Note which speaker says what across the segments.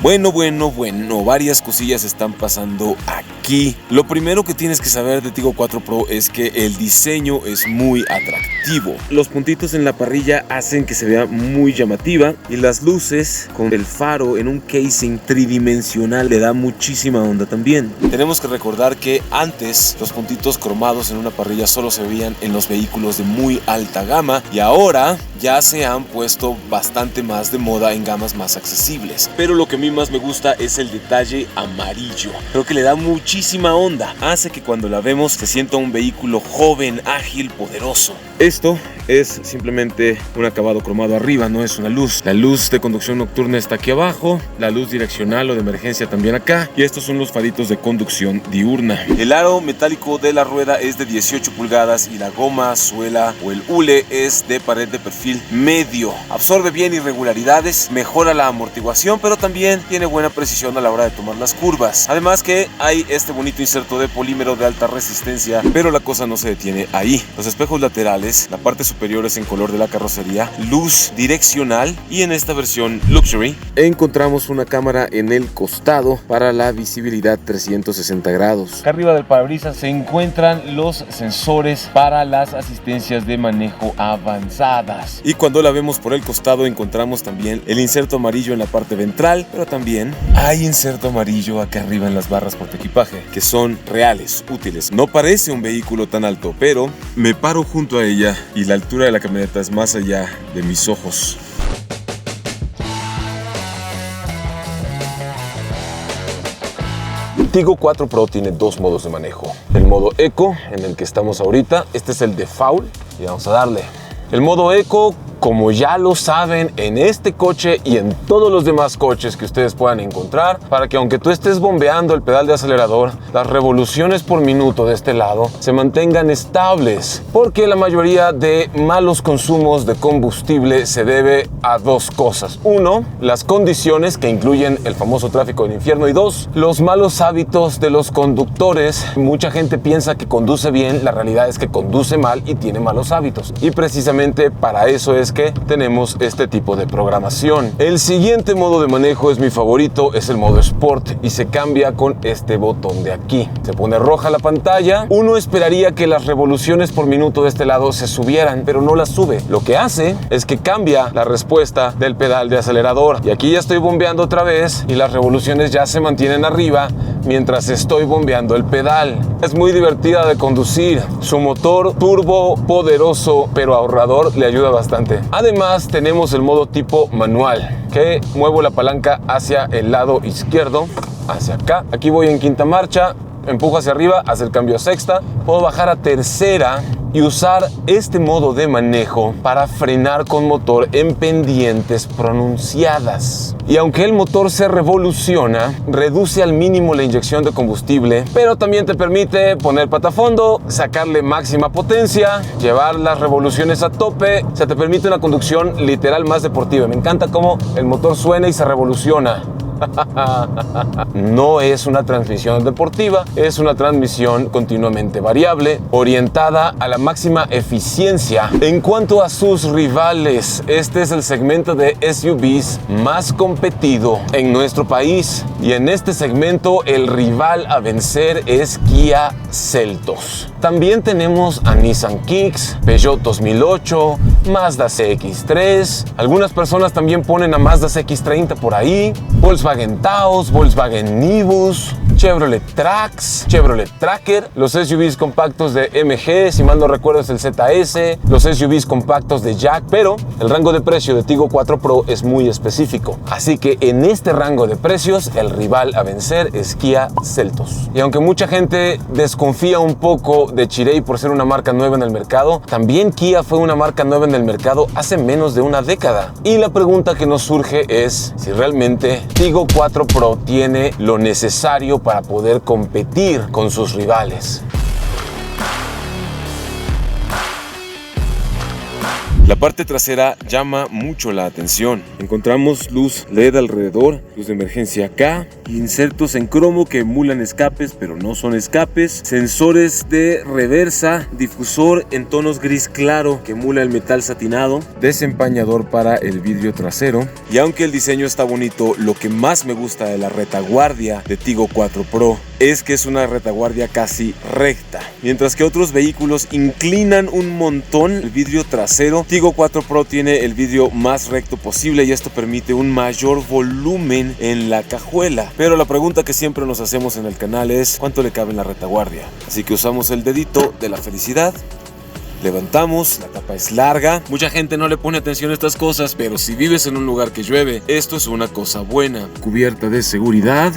Speaker 1: Bueno, varias cosillas están pasando aquí. Lo primero que tienes que saber de Tigo 4 Pro es que el diseño es muy atractivo. Los puntitos en la parrilla hacen que se vea muy llamativa y las luces con el faro en un casing tridimensional le da muchísima onda también. Tenemos que recordar que antes los puntitos cromados en una parrilla solo se veían en los vehículos de muy alta gama y ahora ya se han puesto bastante más de moda en gamas más accesibles. Pero lo que a mí más me gusta es el detalle amarillo. Creo que le da muchísima onda. Hace que cuando la vemos se sienta un vehículo joven, ágil, poderoso. Esto es simplemente un acabado cromado arriba, no es una luz. La luz de conducción nocturna está aquí abajo, la luz direccional o de emergencia también acá, y estos son los faritos de conducción diurna. El aro metálico de la rueda es de 18 pulgadas y la goma, suela o el hule es de pared de perfil medio. Absorbe bien irregularidades, mejora la amortiguación, pero también tiene buena precisión a la hora de tomar las curvas. Además que hay este bonito inserto de polímero de alta resistencia, pero la cosa no se detiene ahí. Los espejos laterales, la parte superior es en color de la carrocería, luz direccional, y en esta versión Luxury encontramos una cámara en el costado para la visibilidad 360 grados. Acá arriba del parabrisas se encuentran los sensores para las asistencias de manejo avanzadas. Y cuando la vemos por el costado encontramos también el inserto amarillo en la parte ventral, pero también hay inserto amarillo acá arriba en las barras portaequipaje, que son reales, útiles. No parece un vehículo tan alto, pero me paro junto a ella y la altura de la camioneta es más allá de mis ojos. Tigo 4 Pro tiene dos modos de manejo. El modo Eco, en el que estamos ahorita, este es el default y vamos a darle. El modo Eco, como ya lo saben, en este coche y en todos los demás coches que ustedes puedan encontrar, para que aunque tú estés bombeando el pedal de acelerador, las revoluciones por minuto de este lado se mantengan estables, porque la mayoría de malos consumos de combustible se debe a dos cosas. Uno, las condiciones que incluyen el famoso tráfico del infierno, y dos, los malos hábitos de los conductores. Mucha gente piensa que conduce bien, la realidad es que conduce mal y tiene malos hábitos, y precisamente para eso es que tenemos este tipo de programación. El siguiente modo de manejo es mi favorito, es el modo Sport, y se cambia con este botón de aquí. Se pone roja la pantalla. Uno esperaría que las revoluciones por minuto de este lado se subieran, pero no las sube. Lo que hace es que cambia la respuesta del pedal de acelerador, y aquí ya estoy bombeando otra vez y las revoluciones ya se mantienen arriba mientras estoy bombeando el pedal. Es muy divertida de conducir. Su motor turbo poderoso pero ahorrador le ayuda bastante. Además tenemos el modo tipo manual, que muevo la palanca hacia el lado izquierdo, hacia acá. Aquí voy en quinta marcha, empujo hacia arriba, hace el cambio a sexta. Puedo bajar a tercera y usar este modo de manejo para frenar con motor en pendientes pronunciadas. Y aunque el motor se revoluciona, reduce al mínimo la inyección de combustible, pero también te permite poner patafondo, sacarle máxima potencia, llevar las revoluciones a tope. O sea, te permite una conducción literal más deportiva. Me encanta cómo el motor suena y se revoluciona. No es una transmisión deportiva, es una transmisión continuamente variable, orientada a la máxima eficiencia. En cuanto a sus rivales, este es el segmento de SUVs más competido en nuestro país, y en este segmento el rival a vencer es Kia Seltos. También tenemos a Nissan Kicks, Peugeot 2008, Mazda CX-3. Algunas personas también ponen a Mazda CX-30 por ahí, Volkswagen Taos, Volkswagen Nivus, Chevrolet Trax, Chevrolet Tracker, los SUVs compactos de MG, si mal no recuerdo es el ZS, los SUVs compactos de Jack, pero el rango de precio de Tigo 4 Pro es muy específico. Así que en este rango de precios, el rival a vencer es Kia Seltos. Y aunque mucha gente desconfía un poco de Chery por ser una marca nueva en el mercado, también Kia fue una marca nueva en el mercado hace menos de una década. Y la pregunta que nos surge es si realmente Tigo 4 Pro tiene lo necesario para poder competir con sus rivales. La parte trasera llama mucho la atención. Encontramos luz LED alrededor, luz de emergencia acá, insertos en cromo que emulan escapes pero no son escapes, sensores de reversa, difusor en tonos gris claro que emula el metal satinado, desempañador para el vidrio trasero. Y aunque el diseño está bonito, lo que más me gusta de la retaguardia de Tigo 4 Pro es que es una retaguardia casi recta. Mientras que otros vehículos inclinan un montón el vidrio trasero, Tigo 4 Pro tiene el vidrio más recto posible y esto permite un mayor volumen en la cajuela. Pero la pregunta que siempre nos hacemos en el canal es ¿cuánto le cabe en la retaguardia? Así que usamos el dedito de la felicidad. Levantamos, la tapa es larga. Mucha gente no le pone atención a estas cosas, pero si vives en un lugar que llueve, esto es una cosa buena. Cubierta de seguridad.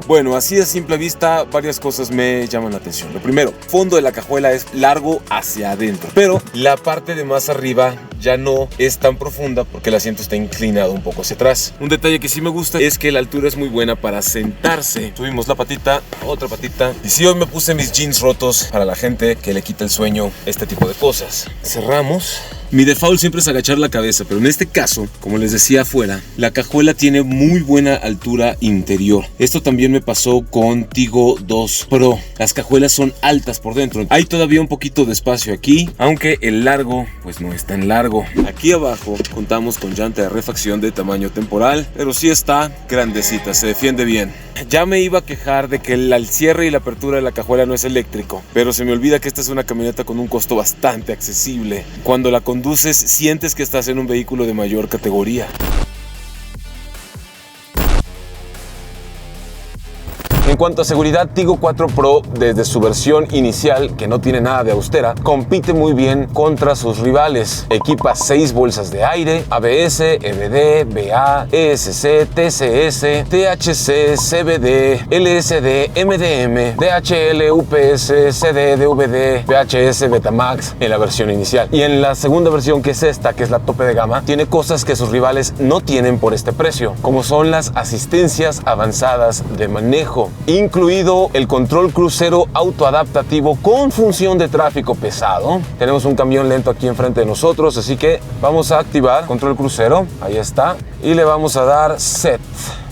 Speaker 1: Bueno, así a simple vista, varias cosas me llaman la atención. Lo primero, fondo de la cajuela es largo hacia adentro, pero la parte de más arriba ya no es tan profunda porque el asiento está inclinado un poco hacia atrás. Un detalle que sí me gusta es que la altura es muy buena para sentarse. Subimos la patita, otra patita. Y sí, hoy me puse mis jeans rotos para la gente que le quita el sueño, este tipo de cosas. Cerramos. Mi default siempre es agachar la cabeza, pero en este caso, como les decía afuera, la cajuela tiene muy buena altura interior. Esto también me pasó con Tigo 2 Pro. Las cajuelas son altas por dentro. Hay todavía un poquito de espacio aquí, aunque el largo pues no es tan largo. Aquí abajo contamos con llanta de refacción de tamaño temporal, pero sí está grandecita, se defiende bien. Ya me iba a quejar de que el cierre y la apertura de la cajuela no es eléctrico, pero se me olvida que esta es una camioneta con un costo bastante accesible. Cuando la conduces, sientes que estás en un vehículo de mayor categoría. En cuanto a seguridad, Tigo 4 Pro, desde su versión inicial, que no tiene nada de austera, compite muy bien contra sus rivales. Equipa 6 bolsas de aire, ABS, EBD, BA, ESC, TCS, THC, CBD, LSD, MDM, DHL, UPS, CD, DVD, VHS, Betamax en la versión inicial. Y en la segunda versión, que es esta, que es la tope de gama, tiene cosas que sus rivales no tienen por este precio, como son las asistencias avanzadas de manejo, incluido el control crucero autoadaptativo con función de tráfico pesado. Tenemos un camión lento aquí enfrente de nosotros, así que vamos a activar control crucero, ahí está, y le vamos a dar set.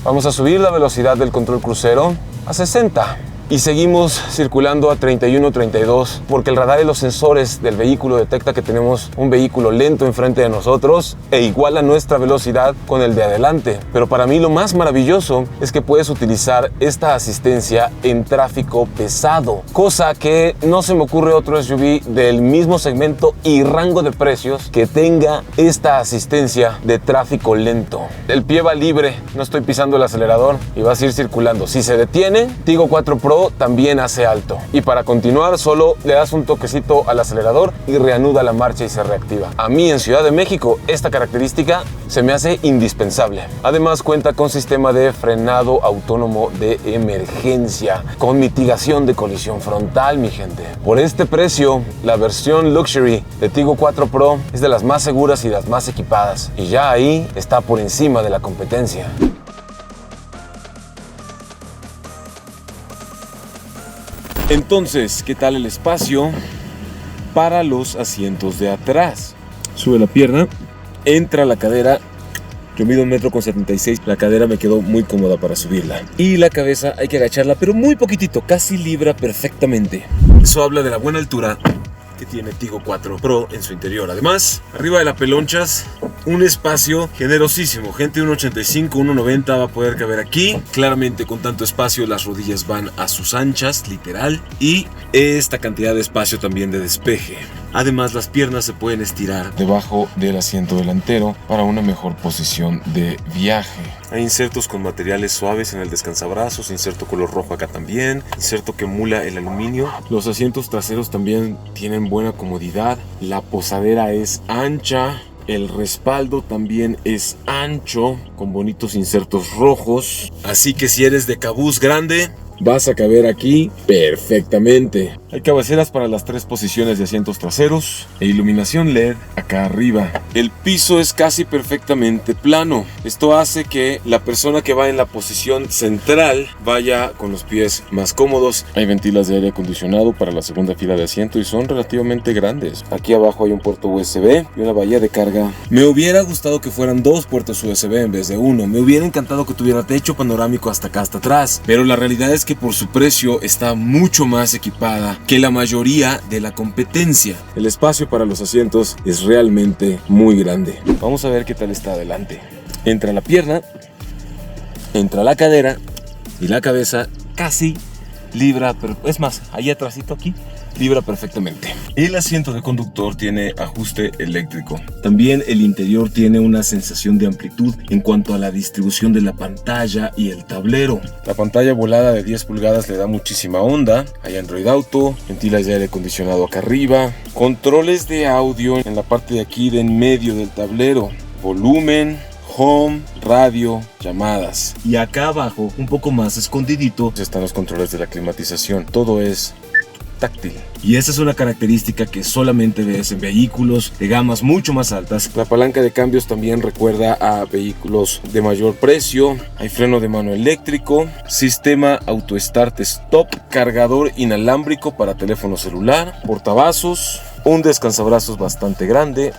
Speaker 1: Vamos a subir la velocidad del control crucero a 60. Y seguimos circulando a 31-32 porque el radar y los sensores del vehículo detecta que tenemos un vehículo lento enfrente de nosotros e iguala nuestra velocidad con el de adelante. Pero para mí lo más maravilloso es que puedes utilizar esta asistencia en tráfico pesado, cosa que no se me ocurre otro SUV del mismo segmento y rango de precios que tenga esta asistencia de tráfico lento. El pie va libre, no estoy pisando el acelerador y vas a ir circulando. Si se detiene, Tigo 4 Pro también hace alto, y para continuar solo le das un toquecito al acelerador y reanuda la marcha y se reactiva. A mí en Ciudad de México esta característica se me hace indispensable. Además cuenta con sistema de frenado autónomo de emergencia con mitigación de colisión frontal, mi gente. Por este precio, la versión Luxury de Tigo 4 Pro es de las más seguras y las más equipadas, y ya ahí está por encima de la competencia. Entonces, ¿qué tal el espacio para los asientos de atrás? Sube la pierna, entra la cadera. Yo mido 1,76 m, la cadera me quedó muy cómoda para subirla. Y la cabeza hay que agacharla, pero muy poquitito, casi libra perfectamente. Eso habla de la buena altura que tiene Tigo 4 Pro en su interior. Además, arriba de la pelonchas, un espacio generosísimo. Gente de 1,85, 1,90 va a poder caber aquí. Claramente con tanto espacio las rodillas van a sus anchas, literal. Y esta cantidad de espacio también de despeje. Además, las piernas se pueden estirar debajo del asiento delantero para una mejor posición de viaje. Hay insertos con materiales suaves en el descansabrazos, inserto color rojo acá también, inserto que emula el aluminio. Los asientos traseros también tienen buena comodidad, la posadera es ancha, el respaldo también es ancho, con bonitos insertos rojos. Así que si eres de cabuz grande, vas a caber aquí perfectamente. Hay cabeceras para las 3 posiciones de asientos traseros e iluminación LED acá arriba. El piso es casi perfectamente plano. Esto hace que la persona que va en la posición central vaya con los pies más cómodos. Hay ventilas de aire acondicionado para la segunda fila de asiento y son relativamente grandes. Aquí abajo hay un puerto USB y una bahía de carga. Me hubiera gustado que fueran 2 puertos USB en vez de 1. Me hubiera encantado que tuviera techo panorámico hasta acá, hasta atrás. Pero la realidad es que por su precio está mucho más equipada que la mayoría de la competencia. El espacio para los asientos es realmente muy grande. Vamos a ver qué tal está adelante. Entra la pierna, entra la cadera y la cabeza casi libra, pero es más, ahí atrásito aquí, libra perfectamente. El asiento de conductor tiene ajuste eléctrico. También el interior tiene una sensación de amplitud en cuanto a la distribución de la pantalla y el tablero. La pantalla volada de 10 pulgadas le da muchísima onda. Hay Android Auto, ventilas de aire acondicionado acá arriba, controles de audio en la parte de aquí de en medio del tablero, volumen, home, radio, llamadas. Y acá abajo, un poco más escondidito, están los controles de la climatización. Todo es táctil. Y esa es una característica que solamente ves en vehículos de gamas mucho más altas. La palanca de cambios también recuerda a vehículos de mayor precio. Hay freno de mano eléctrico, sistema auto start stop, cargador inalámbrico para teléfono celular, portavasos, un descansabrazos bastante grande,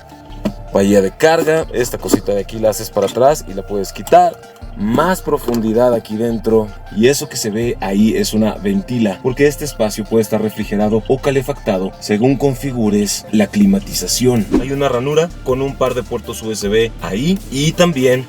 Speaker 1: bahía de carga. Esta cosita de aquí la haces para atrás y la puedes quitar. Más profundidad aquí dentro, y eso que se ve ahí es una ventila, porque este espacio puede estar refrigerado o calefactado según configures la climatización. Hay una ranura con un par de puertos USB ahí, y también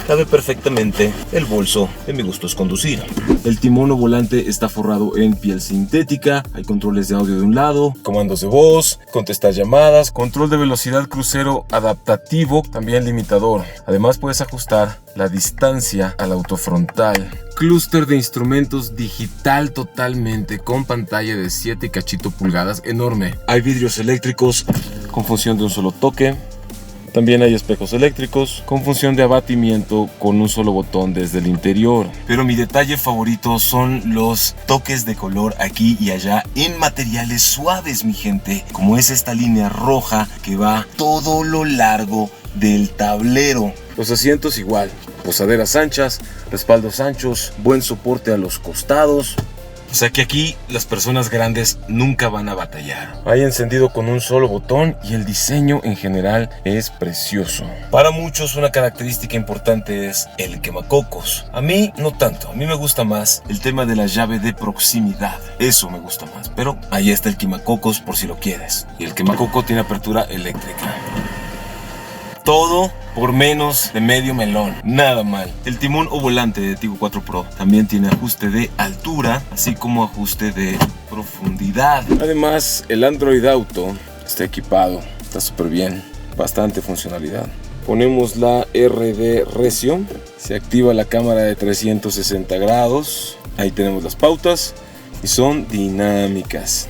Speaker 1: cabe perfectamente el bolso de Mi Gusto es Conducir. El timón o volante está forrado en piel sintética. Hay controles de audio de un lado, comandos de voz, contestar llamadas, control de velocidad crucero adaptativo, también limitador. Además puedes ajustar la distancia al autofrontal. Clúster de instrumentos digital totalmente, con pantalla de 7 cachito pulgadas, enorme. Hay vidrios eléctricos con función de un solo toque. También hay espejos eléctricos con función de abatimiento con un solo botón desde el interior. Pero mi detalle favorito son los toques de color aquí y allá en materiales suaves, mi gente. Como es esta línea roja que va todo lo largo del tablero. Los asientos igual, posaderas anchas, respaldos anchos, buen soporte a los costados. O sea que aquí las personas grandes nunca van a batallar. Hay encendido con un solo botón y el diseño en general es precioso. Para muchos una característica importante es el quemacocos. A mí no tanto, a mí me gusta más el tema de la llave de proximidad. Eso me gusta más, pero ahí está el quemacocos por si lo quieres. Y el quemacoco tiene apertura eléctrica. Todo por menos de medio melón, nada mal. El timón o volante de Tigo 4 Pro también tiene ajuste de altura, así como ajuste de profundidad. Además, el Android Auto está equipado, está súper bien, bastante funcionalidad. Ponemos la RD Recio, se activa la cámara de 360 grados, ahí tenemos las pautas y son dinámicas.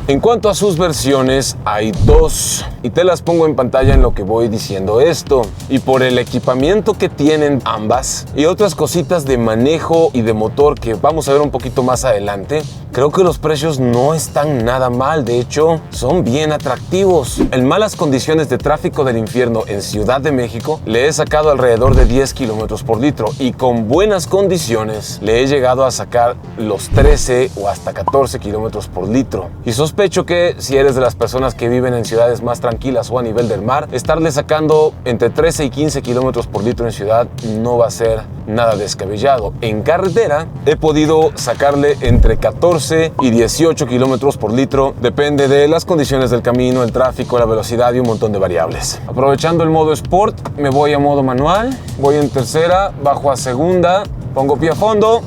Speaker 1: En cuanto a sus versiones, hay 2 y te las pongo en pantalla en lo que voy diciendo esto. Y por el equipamiento que tienen ambas y otras cositas de manejo y de motor que vamos a ver un poquito más adelante, creo que los precios no están nada mal. De hecho, son bien atractivos. En malas condiciones de tráfico del infierno en Ciudad de México, le he sacado alrededor de 10 kilómetros por litro y con buenas condiciones le he llegado a sacar los 13 o hasta 14 kilómetros por litro. Y sospecho que si eres de las personas que viven en ciudades más tranquilas o a nivel del mar, estarle sacando entre 13 y 15 kilómetros por litro en ciudad no va a ser nada descabellado. En carretera he podido sacarle entre 14 y 18 kilómetros por litro, depende de las condiciones del camino, el tráfico, la velocidad y un montón de variables. Aprovechando el modo Sport, me voy a modo manual, voy en tercera, bajo a segunda, pongo pie a fondo,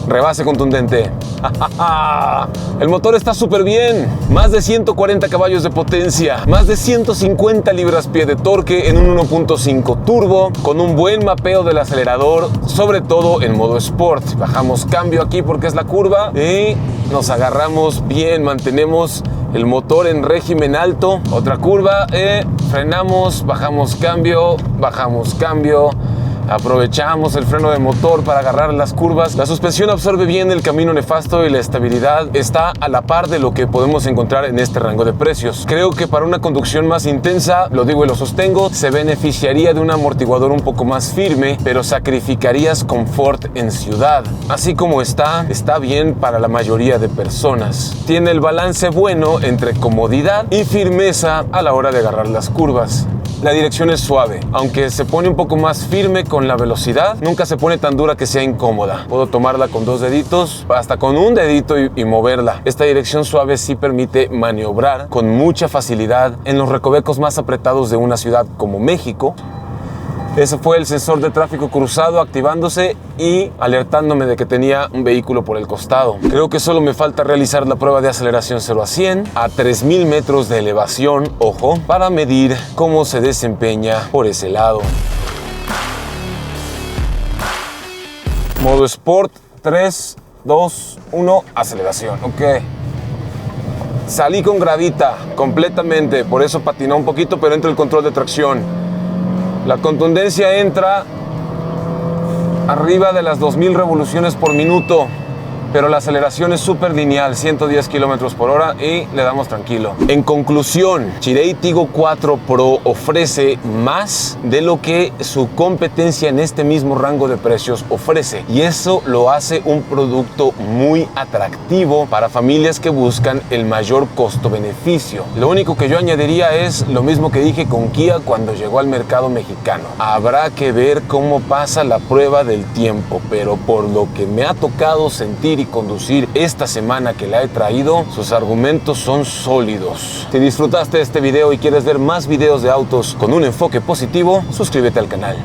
Speaker 1: rebase contundente. El motor está súper bien, más de 140 caballos de potencia, más de 150 libras-pie de torque en un 1.5 turbo, con un buen mapeo del acelerador, sobre todo en modo Sport. Bajamos cambio aquí porque es la curva y nos agarramos bien, mantenemos el motor en régimen alto. Otra curva, frenamos, bajamos cambio, Aprovechamos el freno de motor para agarrar las curvas. La suspensión absorbe bien el camino nefasto y la estabilidad está a la par de lo que podemos encontrar en este rango de precios. Creo que para una conducción más intensa, lo digo y lo sostengo, se beneficiaría de un amortiguador un poco más firme, pero sacrificarías confort en ciudad. Así como está bien para la mayoría de personas. Tiene el balance bueno entre comodidad y firmeza a la hora de agarrar las curvas. La dirección es suave, aunque se pone un poco más firme con la velocidad, nunca se pone tan dura que sea incómoda. Puedo tomarla con 2 deditos, hasta con un dedito y moverla. Esta dirección suave sí permite maniobrar con mucha facilidad en los recovecos más apretados de una ciudad como México. Ese fue el sensor de tráfico cruzado activándose y alertándome de que tenía un vehículo por el costado. Creo que solo me falta realizar la prueba de aceleración 0 a 100 a 3000 metros de elevación, ojo, para medir cómo se desempeña por ese lado. Modo Sport, 3, 2, 1, aceleración, ok. Salí con gravita completamente, por eso patinó un poquito, pero entra el control de tracción. La contundencia entra arriba de las 2000 revoluciones por minuto, pero la aceleración es súper lineal, 110 kilómetros por hora y le damos tranquilo. En conclusión, Chery Tiggo 4 Pro ofrece más de lo que su competencia en este mismo rango de precios ofrece, y eso lo hace un producto muy atractivo para familias que buscan el mayor costo-beneficio. Lo único que yo añadiría es lo mismo que dije con Kia cuando llegó al mercado mexicano. Habrá que ver cómo pasa la prueba del tiempo, pero por lo que me ha tocado sentir y conducir esta semana que la he traído, sus argumentos son sólidos. Si disfrutaste de este video y quieres ver más videos de autos con un enfoque positivo, suscríbete al canal.